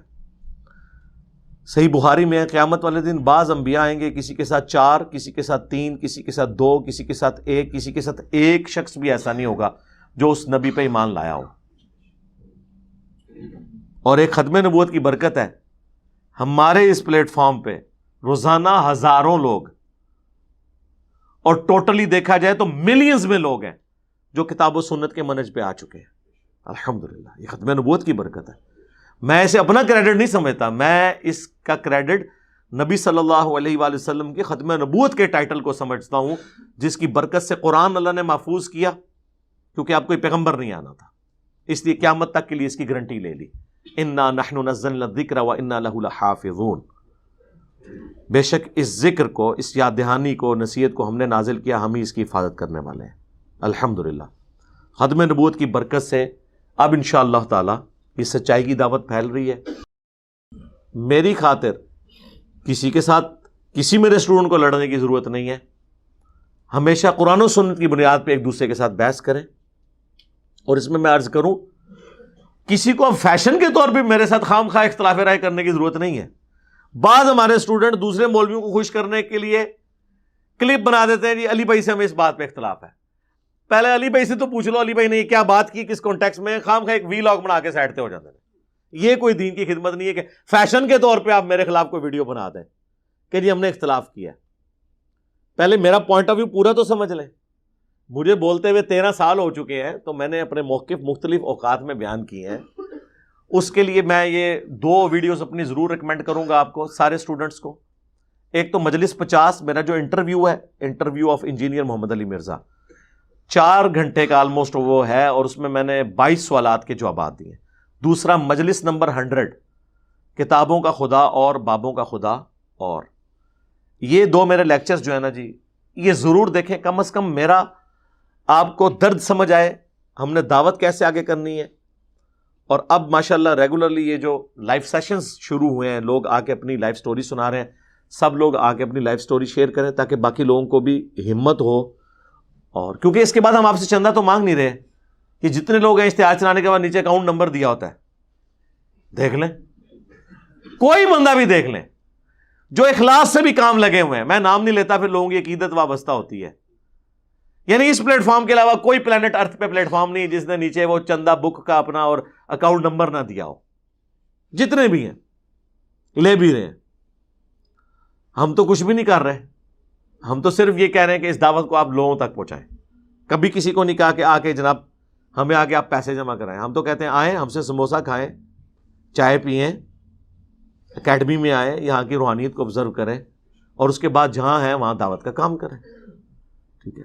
Speaker 7: صحیح بخاری میں ہے قیامت والے دن بعض انبیاء آئیں گے، کسی کے ساتھ 4، کسی کے ساتھ 3، کسی کے ساتھ 2، کسی کے ساتھ 1، کسی کے ساتھ ایک شخص بھی ایسا نہیں ہوگا جو اس نبی پہ ایمان لایا ہو. اور ایک ختم نبوت کی برکت ہے ہمارے اس پلیٹ فارم پہ روزانہ ہزاروں لوگ، اور ٹوٹلی دیکھا جائے تو ملینز میں لوگ ہیں جو کتاب و سنت کے منہج پہ آ چکے ہیں. الحمدللہ یہ ختم نبوت کی برکت ہے. میں اسے اپنا کریڈٹ نہیں سمجھتا، میں اس کا کریڈٹ نبی صلی اللہ علیہ وآلہ وسلم کی ختم نبوت کے ٹائٹل کو سمجھتا ہوں، جس کی برکت سے قرآن اللہ نے محفوظ کیا، کیونکہ آپ کوئی پیغمبر نہیں آنا تھا، اس لیے قیامت تک کے لیے اس کی گارنٹی لے لی. انا نحن نزلنا الذکر وانا لہ لحافظون. بے شک اس ذکر کو، اس یاد دہانی کو، نصیحت کو ہم نے نازل کیا، ہم ہی اس کی حفاظت کرنے والے ہیں. الحمدللہ ختم نبوت کی برکت سے اب انشاءاللہ تعالی یہ سچائی کی دعوت پھیل رہی ہے. میری خاطر کسی کے ساتھ کسی میرے اسٹوڈنٹ کو لڑنے کی ضرورت نہیں ہے. ہمیشہ قرآن و سنت کی بنیاد پہ ایک دوسرے کے ساتھ بحث کریں. اور اس میں عرض کروں، کسی کو اب فیشن کے طور پہ میرے ساتھ خام خواہ اختلاف رائے کرنے کی ضرورت نہیں ہے. بعض ہمارے اسٹوڈنٹ دوسرے مولویوں کو خوش کرنے کے لیے کلپ بنا دیتے ہیں، جی علی بھائی سے ہمیں اس بات پہ اختلاف ہے. پہلے علی بھائی سے تو پوچھ لو علی بھائی نے یہ کیا بات کی، کس کانٹیکس میں. خام خواہ ایک وی لاگ بنا کے سائڈ پہ ہو جاتے ہیں. یہ کوئی دین کی خدمت نہیں ہے کہ فیشن کے طور پہ آپ میرے خلاف کوئی ویڈیو بنا دیں کہ جی ہم نے اختلاف کیا. پہلے میرا پوائنٹ آف ویو پورا تو سمجھ لیں. مجھے بولتے ہوئے 13 سال ہو چکے ہیں، تو میں نے اپنے موقف مختلف اوقات میں بیان کیے ہیں. اس کے لیے میں یہ 2 ویڈیوز اپنی ضرور ریکمینڈ کروں گا آپ کو سارے اسٹوڈنٹس کو. ایک تو مجلس 50 میرا جو انٹرویو ہے، انٹرویو آف انجینئر محمد علی مرزا، 4 گھنٹے کا آلموسٹ وہ ہے، اور اس میں میں نے 22 سوالات کے جوابات دیے. دوسرا مجلس نمبر 100 کتابوں کا خدا اور بابوں کا خدا. اور یہ 2 میرے لیکچرز جو ہے نا جی، یہ ضرور دیکھیں، کم از کم میرا آپ کو درد سمجھ آئے ہم نے دعوت کیسے آگے کرنی ہے. اور اب ماشاءاللہ ریگولرلی یہ جو لائف سیشنز شروع ہوئے ہیں، لوگ آ کے اپنی لائف سٹوری سنا رہے ہیں. سب لوگ آ کے اپنی لائف سٹوری شیئر کریں تاکہ باقی لوگوں کو بھی ہمت ہو. اور کیونکہ اس کے بعد ہم آپ سے چندہ تو مانگ نہیں رہے کہ جتنے لوگ ہیں اشتہار چلانے کے بعد نیچے اکاؤنٹ نمبر دیا ہوتا ہے، دیکھ لیں، کوئی بندہ بھی دیکھ لیں جو اخلاص سے بھی کام لگے ہوئے ہیں. میں نام نہیں لیتا, پھر لوگوں کی عقیدت وابستہ ہوتی ہے. یعنی اس پلیٹ فارم کے علاوہ کوئی پلانٹ ارتھ پہ پلیٹ فارم نہیں جس نے نیچے وہ چندہ بک کا اپنا اور اکاؤنٹ نمبر نہ دیا ہو. جتنے بھی ہیں لے بھی رہے ہیں. ہم تو کچھ بھی نہیں کر رہے, ہم تو صرف یہ کہہ رہے ہیں کہ اس دعوت کو آپ لوگوں تک پہنچائیں. کبھی کسی کو نہیں کہا کہ آ کے جناب ہمیں آ کے آپ پیسے جمع کرائیں. ہم تو کہتے ہیں آئیں, ہم سے سموسہ کھائیں, چائے پئیں, اکیڈمی میں آئیں, یہاں کی روحانیت کو آبزرو کریں, اور اس کے بعد جہاں ہے وہاں دعوت کا کام کریں. ٹھیک ہے,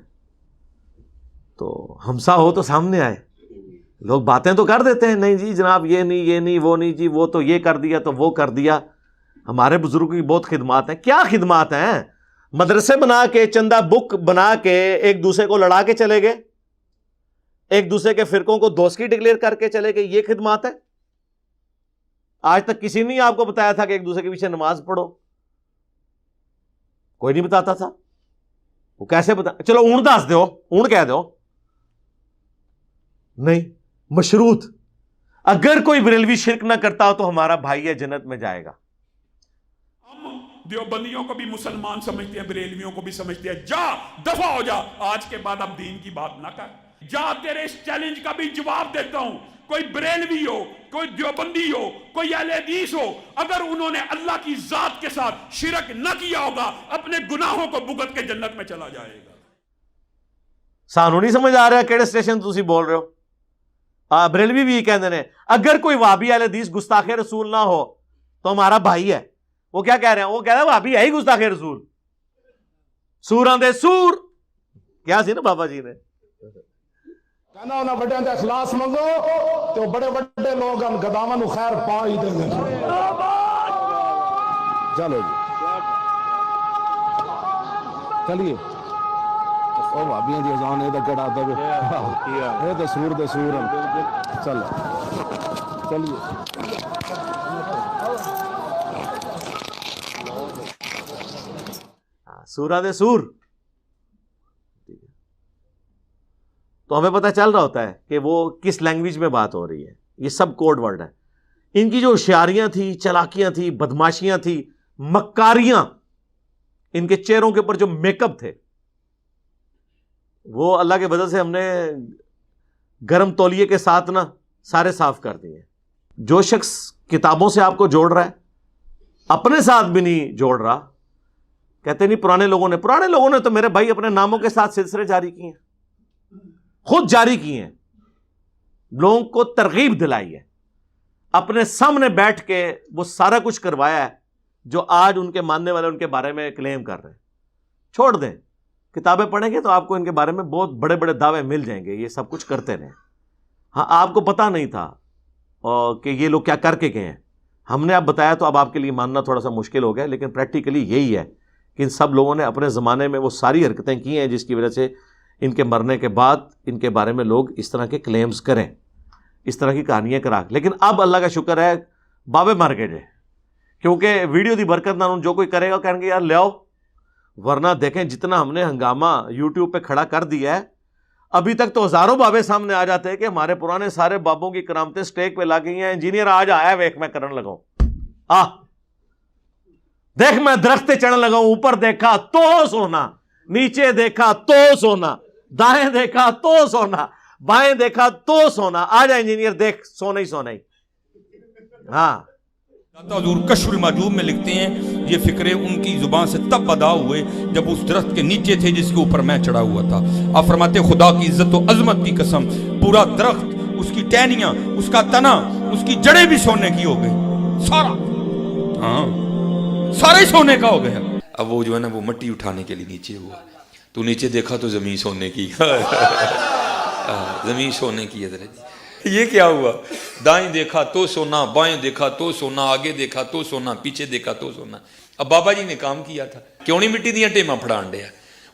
Speaker 7: تو ہمسا ہو تو سامنے آئے. لوگ باتیں تو کر دیتے ہیں, نہیں جی جناب یہ نہیں وہ نہیں جی, وہ تو یہ کر دیا تو وہ کر دیا. ہمارے بزرگوں کی بہت خدمات ہیں. کیا خدمات ہیں؟ مدرسے بنا کے, چندہ بک بنا کے ایک دوسرے کو لڑا کے چلے گئے, ایک دوسرے کے فرقوں کو دوستی ڈکلیئر کر کے چلے گئے. یہ خدمات ہے؟ آج تک کسی نے آپ کو بتایا تھا کہ ایک دوسرے کے پیچھے نماز پڑھو؟ کوئی نہیں بتاتا تھا. وہ کیسے بتا, چلو اون دس دو, اون کہہ دو, نہیں مشروط. اگر کوئی بریلوی شرک نہ کرتا ہو تو ہمارا بھائی ہے, جنت میں جائے گا.
Speaker 6: ہم دیوبندیوں کو بھی مسلمان سمجھتے ہیں, بریلویوں کو بھی سمجھتے ہیں. جا دفع ہو جا, آج کے بعد اب دین کی بات نہ کر. جا, تیرے اس چیلنج کا بھی جواب دیتا ہوں. کوئی بریلوی ہو, کوئی دیوبندی ہو, کوئی اہل حدیث ہو, اگر انہوں نے اللہ کی ذات کے ساتھ شرک نہ کیا ہوگا, اپنے گناہوں کو بھگت کے جنت میں چلا جائے گا.
Speaker 7: سانو نہیں سمجھ آ رہا کیڑے اسٹیشن تسی بول رہے ہو. بریلوی بھی یہ کہتے ہیں اگر کوئی وہابی اہل حدیث گستاخ رسول نہ ہو تو ہمارا بھائی ہے. وہ کیا کہہ رہے ہیں؟ وہ کہہ رہے ہیں وہابی ہے ہی گستاخ رسول. سوراں دے سور کیا سی نا بابا جی نے
Speaker 5: کہنا انہاں بڑیاں دا اخلاص منگو تو بڑے بڑے لوگ ہم گداواں نو خیر پا ہی دیں گے. چلو جی چلیے, او بھابیاں دی اذان اے تے کڑا دے اے تے سور دے سور چلو چلیے.
Speaker 7: سورہ دے سور. تو ہمیں پتہ چل رہا ہوتا ہے کہ وہ کس لینگویج میں بات ہو رہی ہے. یہ سب کوڈ ورڈ ہے. ان کی جو ہوشیاریاں تھیں, چلاکیاں تھیں, بدماشیاں تھیں, مکاریاں, ان کے چہروں کے اوپر جو میک اپ تھے وہ اللہ کے بدل سے ہم نے گرم تولیے کے ساتھ نا سارے صاف کر دیے. جو شخص کتابوں سے آپ کو جوڑ رہا ہے اپنے ساتھ بھی نہیں جوڑ رہا. کہتے نہیں پرانے لوگوں نے تو میرے بھائی اپنے ناموں کے ساتھ سلسلے جاری کیے ہیں, خود جاری کیے ہیں, لوگوں کو ترغیب دلائی ہے, اپنے سامنے بیٹھ کے وہ سارا کچھ کروایا ہے جو آج ان کے ماننے والے ان کے بارے میں کلیم کر رہے ہیں. چھوڑ دیں, کتابیں پڑھیں گے تو آپ کو ان کے بارے میں بہت بڑے بڑے دعوے مل جائیں گے. یہ سب کچھ کرتے رہے. ہاں آپ کو پتہ نہیں تھا کہ یہ لوگ کیا کر کے گئے ہیں. ہم نے اب بتایا تو اب آپ کے لیے ماننا تھوڑا سا مشکل ہو گیا, لیکن پریکٹیکلی یہی ہے کہ ان سب لوگوں نے اپنے زمانے میں وہ ساری حرکتیں کی ہیں جس کی وجہ سے ان کے مرنے کے بعد ان کے بارے میں لوگ اس طرح کے کلیمز کریں, اس طرح کی کہانیاں کرا. لیکن اب اللہ کا شکر ہے بابے مر گئے جے, کیونکہ ویڈیو دی برکت نہ جو کوئی کرے گا کہیں گے یار لے آؤ. ورنہ دیکھیں جتنا ہم نے ہنگامہ یوٹیوب پہ کھڑا کر دیا ہے, ابھی تک تو ہزاروں بابے سامنے آ جاتے ہیں کہ ہمارے پرانے سارے بابوں کی کرامتیں سٹیک پہ لا گئی ہیں. انجینئر آج آیا ویک میں کرن لگاؤں, دیکھ میں درخت چڑھنے لگا ہوں, اوپر دیکھا تو سونا, نیچے دیکھا تو سونا, دائیں دیکھا تو سونا, بائیں دیکھا تو سونا. آ جا انجینئر دیکھ سونا ہی سونا ہی. ہاں
Speaker 3: حضور کشف المحجوب میں لکھتے ہیں یہ فکرے ان کی زبان سے تب ادا ہوئے جب اس درخت کے نیچے تھے جس کے اوپر میں چڑھا ہوا تھا. آپ فرماتے خدا کی عزت و عظمت کی قسم پورا درخت, اس کی ٹہنیاں, اس کا تنا, اس کی جڑیں بھی سونے کی ہو گئی, سارا, ہاں سارا ہی سونے کا ہو گیا.
Speaker 8: اب وہ جو ہے نا وہ مٹی اٹھانے کے لیے نیچے ہوا, تو نیچے دیکھا تو زمین سونے کی, زمین سونے کی ہے. یہ کیا ہوا؟ دائیں دیکھا تو سونا, بائیں دیکھا تو سونا, آگے دیکھا تو سونا, پیچھے دیکھا تو سونا. اب بابا جی نے کام کیا تھا, کیوں نہیں مٹی دیا ٹیماں پھڑان دیا,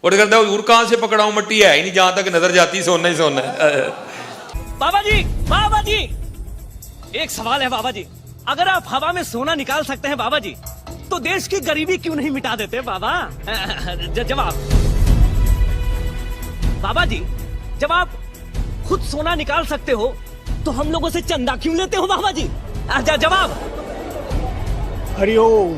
Speaker 8: اور کہتا ہے حضور کہاں سے پکڑاؤں, مٹی ہے ہی نہیں, جہاں تک نظر جاتی سونا ہی سونا ہے.
Speaker 4: بابا جی ایک سوال ہے بابا جی, اگر آپ ہوا میں سونا نکال سکتے ہیں بابا جی تو دیش کی غریبی کیوں نہیں مٹا دیتے بابا؟ جواب بابا جی, جب آپ خود سونا نکال سکتے ہو تو ہم لوگوں سے چندہ کیوں لیتے ہو بابا جی؟ جواب
Speaker 5: ہری اوم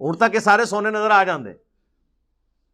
Speaker 7: ਹੁਣ ਤੱਕ ਇਹ ਸਾਰੇ ਸੋਨੇ ਨਜ਼ਰ ਆ ਜਾਂਦੇ,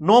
Speaker 7: 9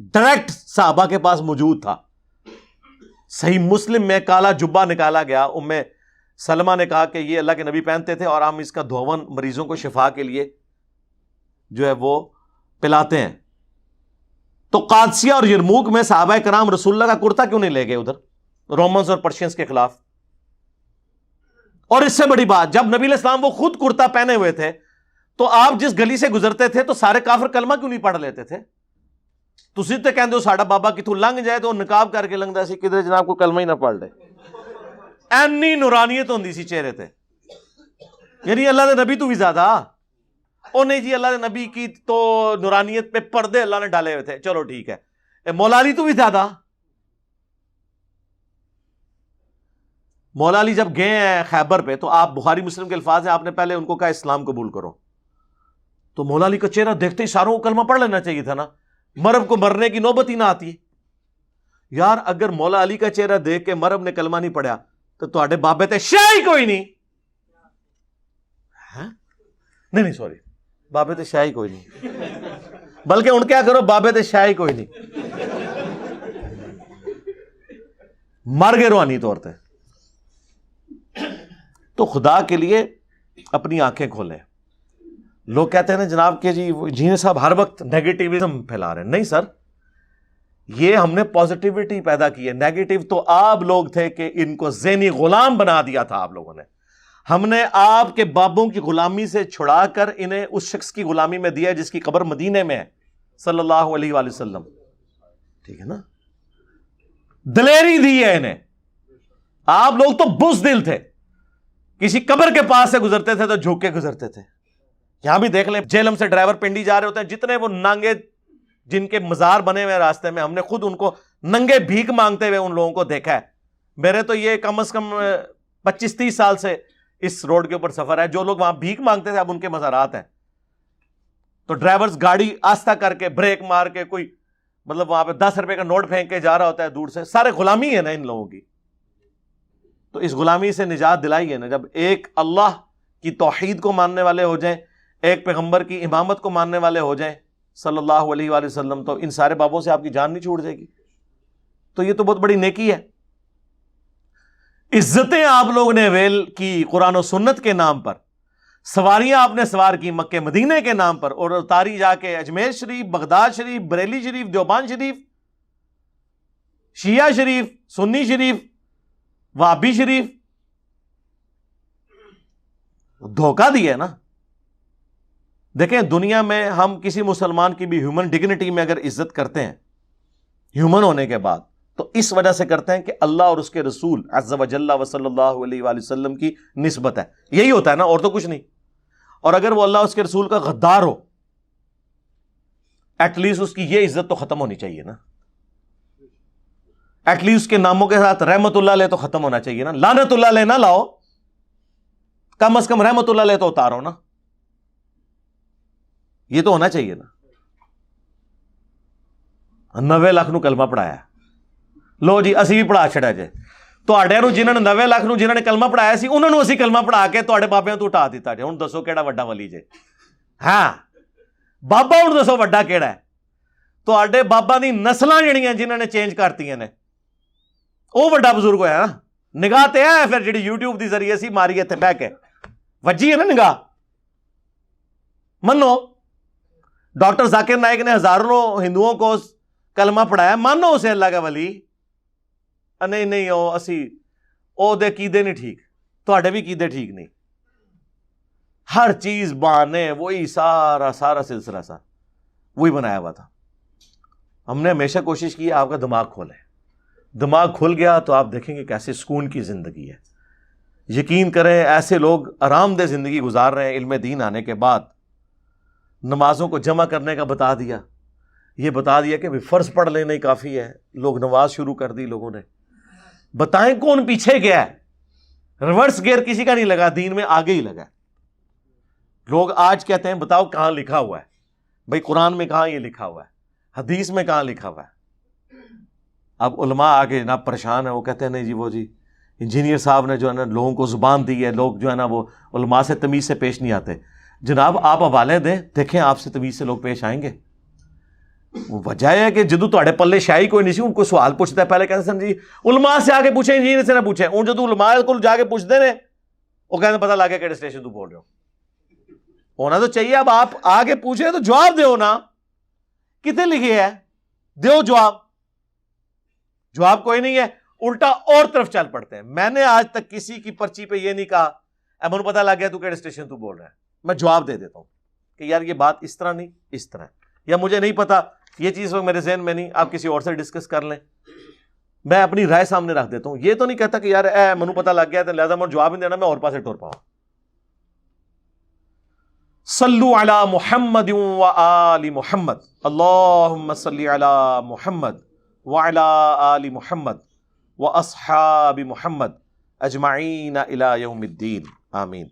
Speaker 7: ڈائریکٹ صحابہ کے پاس موجود تھا. صحیح مسلم میں کالا جبہ نکالا گیا. ام سلمہ نے کہا کہ یہ اللہ کے نبی پہنتے تھے اور ہم اس کا دھون مریضوں کو شفا کے لیے جو ہے وہ پلاتے ہیں. تو قادسیہ اور یرموک میں صحابہ کرام رسول اللہ کا کرتا کیوں نہیں لے گئے ادھر رومنز اور پرشینز کے خلاف؟ اور اس سے بڑی بات، جب نبی علیہ السلام وہ خود کرتا پہنے ہوئے تھے تو آپ جس گلی سے گزرتے تھے تو سارے کافر کلمہ کیوں نہیں پڑھ لیتے تھے؟ تسی تے کہندے ہو ساڈا بابا کتوں لنگ جائے تو نقاب کر کے لنگدا سی، کدھر جناب کو کلمہ ہی نہ پڑھ لے. اینی نورانیت ہوندی سی چہرے تے، یعنی اللہ دے نبی تو بھی زیادہ. او نہیں جی، اللہ دے نبی کی تو نورانیت پہ پردے اللہ نے ڈالے ہوئے تھے، چلو ٹھیک ہے. مولا علی تو بھی زیادہ. مولا علی جب گئے ہیں خیبر پہ تو آپ بخاری مسلم کے الفاظ ہیں، آپ نے پہلے ان کو کہا اسلام قبول کرو. تو مولا علی کا چہرہ دیکھتے ہی ساروں کو کلمہ پڑھ لینا چاہیے تھا نا، مرب کو مرنے کی نوبت ہی نہ آتی. یار اگر مولا علی کا چہرہ دیکھ کے مرب نے کلمہ نہیں پڑھا تو تواڈے بابے تے شے ہی کوئی نہیں. نہیں سوری، بابے تے شے ہی کوئی نہیں، بلکہ ان کیا کرو، بابے تے شے ہی کوئی نہیں، مر گئے روحانی طور پہ. تو خدا کے لیے اپنی آنکھیں کھولیں. لوگ کہتے ہیں نا جناب کہ جی صاحب ہر وقت نیگیٹیوزم پھیلا رہے ہیں. نہیں سر، یہ ہم نے پازیٹیوٹی پیدا کی ہے. نیگیٹو تو آپ لوگ تھے کہ ان کو ذہنی غلام بنا دیا تھا آپ لوگوں نے. ہم نے آپ کے بابوں کی غلامی سے چھڑا کر انہیں اس شخص کی غلامی میں دیا جس کی قبر مدینے میں ہے صلی اللہ علیہ وآلہ وسلم. ٹھیک ہے نا، دلیری دی ہے انہیں. آپ لوگ تو بزدل تھے، کسی قبر کے پاس سے گزرتے تھے تو جھوک کے گزرتے تھے. یہاں بھی دیکھ لیں، جیلم سے ڈرائیور پنڈی جا رہے ہوتے ہیں، جتنے وہ ننگے جن کے مزار بنے ہوئے راستے میں، ہم نے خود ان کو ننگے بھیک مانگتے ہوئے ان لوگوں کو دیکھا ہے. میرے تو یہ کم از کم 25-30 سال سے اس روڈ کے اوپر سفر ہے. جو لوگ وہاں بھیک مانگتے تھے اب ان کے مزارات ہیں. تو ڈرائیورز گاڑی آستہ کر کے بریک مار کے کوئی مطلب وہاں پہ 10 روپے کا نوٹ پھینک کے جا رہا ہوتا ہے دور سے. سارے غلامی ہے نا ان لوگوں کی. تو اس غلامی سے نجات دلائی ہے نا جب ایک اللہ کی توحید کو ماننے والے ہو جائیں، ایک پیغمبر کی امامت کو ماننے والے ہو جائیں صلی اللہ علیہ وآلہ وسلم، تو ان سارے بابوں سے آپ کی جان نہیں چھوٹ جائے گی. تو یہ تو بہت بڑی نیکی ہے. عزتیں آپ لوگوں نے ویل کی قرآن و سنت کے نام پر، سواریاں آپ نے سوار کی مکے مدینے کے نام پر، اور اتاری جا کے اجمیر شریف، بغداد شریف، بریلی شریف، دیوبند شریف، شیعہ شریف، سنی شریف، وہابی شریف. دھوکہ دیا ہے نا. دیکھیں دنیا میں ہم کسی مسلمان کی بھی ہیومن ڈگنیٹی میں اگر عزت کرتے ہیں ہیومن ہونے کے بعد، تو اس وجہ سے کرتے ہیں کہ اللہ اور اس کے رسول عز و جل و صلی اللہ علیہ وآلہ وسلم کی نسبت ہے. یہی ہوتا ہے نا، اور تو کچھ نہیں. اور اگر وہ اللہ اس کے رسول کا غدار ہو، ایٹ لیسٹ اس کی یہ عزت تو ختم ہونی چاہیے نا. ایٹ لیسٹ اس کے ناموں کے ساتھ رحمت اللہ علیہ تو ختم ہونا چاہیے نا. لعنت اللہ علیہ نہ لاؤ، کم از کم رحمت اللہ علیہ تو اتارو نا. یہ تو ہونا چاہیے نا. 90 لاکھ نو کلمہ پڑھایا، لو جی اسی بھی پڑھا چھڑا جائے. تواڈے نو جنہاں نے 90 لاکھ نو جنہاں نے کلمہ پڑھایا سی انہاں نو اسی کلمہ پڑھا کے تواڈے بابیاں تو اٹھا دیتا جے. ہن دسو کیڑا وڈا ولی جے؟ ہاں بابا ہن دسو وڈا کیڑا ہے؟ تواڈے بابا دی نسلاں جڑیاں جنہاں نے چینج کرتیاں نے وہ وڈا بزرگ ہویا نا. نگاہ تے ہے پھر جڑی یوٹیوب دی ذریعے سی ماری اتنے بہ کے وجی ہے نا نگاہ. منو ڈاکٹر ذاکر نائک نے ہزاروں ہندوؤں کو کلمہ پڑھایا، مانو اسے اللہ کا ولی. نہیں او اسی او دے قیدے نہیں ٹھیک، تواڈے بھی قیدے ٹھیک نہیں. ہر چیز بانے وہی سارا سلسلہ سا وہی بنایا ہوا تھا. ہم نے ہمیشہ کوشش کی آپ کا دماغ کھولیں. دماغ کھل گیا تو آپ دیکھیں گے کیسے سکون کی زندگی ہے. یقین کریں ایسے لوگ آرام دہ زندگی گزار رہے ہیں. علم دین آنے کے بعد نمازوں کو جمع کرنے کا بتا دیا، یہ بتا دیا کہ فرض پڑھ لینا ہی کافی ہے. لوگ نماز شروع کر دی لوگوں نے. بتائیں کون پیچھے گیا ہے؟ ریورس گیئر کسی کا نہیں لگا، دین میں آگے ہی لگا. لوگ آج کہتے ہیں بتاؤ کہاں لکھا ہوا ہے؟ بھائی قرآن میں کہاں یہ لکھا ہوا ہے؟ حدیث میں کہاں لکھا ہوا ہے؟ اب علماء آگے جناب پریشان ہیں، وہ کہتے ہیں نہیں جی وہ جی انجینئر صاحب نے جو ہے نا لوگوں کو زبان دی ہے، لوگ جو ہے نا وہ علماء سے تمیز سے پیش نہیں آتے. جناب آپ حوالے دیں، دیکھیں آپ سے تمیز سے لوگ پیش آئیں گے. وجہ ہے کہ جدو تواڈے پلے شاہی کوئی نہیں سی ان کو سوال پوچھتا ہے پہلے کہتے سن جی علماء سے آ کے پوچھیں انجینئر سے نہ پوچھیں ہوں جدو علماء کو جا کے پوچھتے ہیں وہ کہتے پتہ لگ گیا کہڑے اسٹیشن تو بول رہے ہو ہونا تو چاہیے اب آپ آگے پوچھیں تو جواب دیو نا کتنے لکھے ہے دیو جواب کوئی نہیں ہے الٹا اور طرف چل پڑتے ہیں میں نے آج تک کسی کی پرچی پہ یہ نہیں کہا اے مجھے پتہ لگ گیا تو کہڑے اسٹیشن تو بول رہا ہے میں جواب دے دیتا ہوں کہ یار یہ بات اس طرح نہیں اس طرح یا مجھے نہیں پتا یہ چیز میرے ذہن میں نہیں آپ کسی اور سے ڈسکس کر لیں میں اپنی رائے سامنے رکھ دیتا ہوں یہ تو نہیں کہتا کہ یار اے منو پتہ لگ گیا تو لہذا مجھے جواب نہیں دینا میں اور پاسے ٹور پاؤں صلو علی محمد و آل محمد اللہم صلی علی محمد وعلی آل محمد و اصحاب محمد اجمعین الی یوم الدین آمین